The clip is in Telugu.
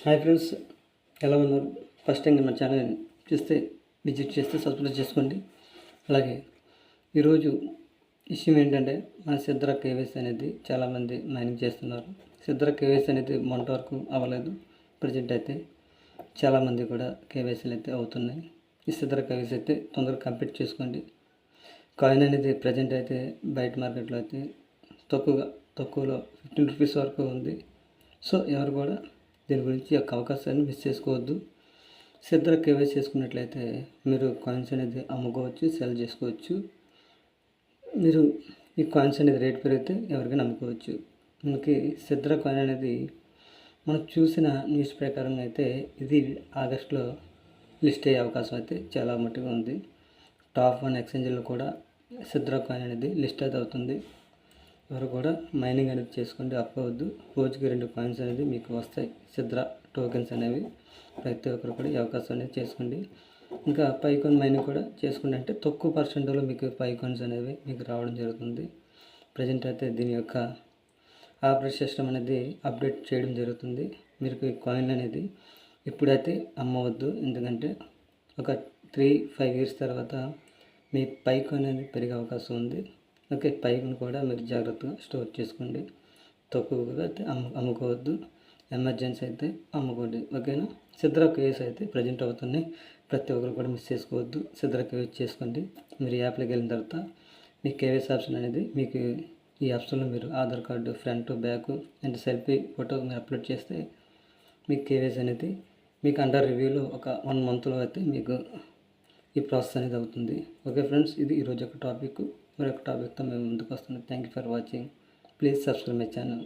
హాయ్ ఫ్రెండ్స్, ఎలా ఉన్నారు? ఫస్ట్ టైం మన ఛానల్ చూస్తే విజిట్ చేస్తే సబ్స్క్రైబ్ చేసుకోండి. అలాగే ఈరోజు విషయం ఏంటంటే మన సిద్ధర కేవైసీ అనేది చాలామంది మైనింగ్ చేస్తున్నారు. సిద్ధర కేవైసీ అనేది మొన్నటి వరకు అవ్వలేదు. ప్రజెంట్ అయితే చాలామంది కూడా కేవైసీలు అయితే అవుతున్నాయి. ఈ సిద్ధర కేవైసీ అయితే తొందరగా కంప్లీట్ చేసుకోండి. కాయిన్ అనేది ప్రజెంట్ అయితే బయట మార్కెట్లో అయితే తక్కువలో 15 రూపీస్ వరకు ఉంది. సో ఎవరు కూడా దీని గురించి యొక్క అవకాశాన్ని మిస్ చేసుకోవద్దు. సిద్ధర కేవైసీ చేసుకున్నట్లయితే మీరు కాయిన్స్ అనేది అమ్ముకోవచ్చు, సెల్ చేసుకోవచ్చు. మీరు ఈ కాయిన్స్ అనేది రేట్ పెరిగితే ఎవరికైనా అమ్ముకోవచ్చు. మనకి సిద్ధర కాయిన్ అనేది మనం చూసిన న్యూస్ ప్రకారం అయితే ఇది ఆగస్టులో లిస్ట్ అయ్యే అవకాశం అయితే చాలా మట్టుగా ఉంది. టాప్ 1 ఎక్స్చేంజ్లో కూడా సిద్ధర కాయిన్ అనేది లిస్ట్ అయితే అవుతుంది. ఎవరు కూడా మైనింగ్ అనేది చేసుకోండి, అవ్వద్దు. రోజుకి 2 కాయిన్స్ అనేది మీకు వస్తాయి, సిద్ధర టోకెన్స్ అనేవి. ప్రతి ఒక్కరు కూడా ఈ అవకాశం అనేది చేసుకోండి. ఇంకా పైకాన్ మైనింగ్ కూడా చేసుకోండి. అంటే తక్కువ పర్సెంట్లో మీకు పైకాన్స్ అనేవి మీకు రావడం జరుగుతుంది. ప్రజెంట్ అయితే దీని యొక్క ఆపరేట్ సిస్టమ్ అనేది అప్డేట్ చేయడం జరుగుతుంది. మీరు ఈ కాయిన్ అనేది ఇప్పుడైతే అమ్మవద్దు. ఎందుకంటే ఒక 3-5 ఇయర్స్ తర్వాత మీ పైకాన్ అనేది పెరిగే అవకాశం ఉంది. ఓకే, పైకి కూడా మీరు జాగ్రత్తగా స్టోర్ చేసుకోండి. తక్కువగా అయితే అమ్ముకోవద్దు. ఎమర్జెన్సీ అయితే అమ్ముకోండి. ఓకేనా? సిద్ధర కేవైసీ అయితే ప్రజెంట్ అవుతున్నాయి. ప్రతి ఒక్కరు కూడా మిస్ చేసుకోవద్దు. సిద్ధర కేవైసీ చేసుకోండి. మీరు యాప్లోకి వెళ్ళిన తర్వాత మీ కేవైసీ ఆప్షన్ అనేది మీకు ఈ ఆప్షన్లో మీరు Aadhaar card front back and selfie photo మీరు అప్లోడ్ చేస్తే మీ కేవైసీ అనేది మీకు అండర్ రివ్యూలో ఒక 1 మంత్లో అయితే మీకు ఈ ప్రాసెస్ అనేది అవుతుంది. ఓకే ఫ్రెండ్స్, ఇది ఈరోజు ఒక టాపిక్. మరొక టాపిక్తో మేము ముందుకు వస్తున్నాం. Thank you for watching. Please subscribe my channel.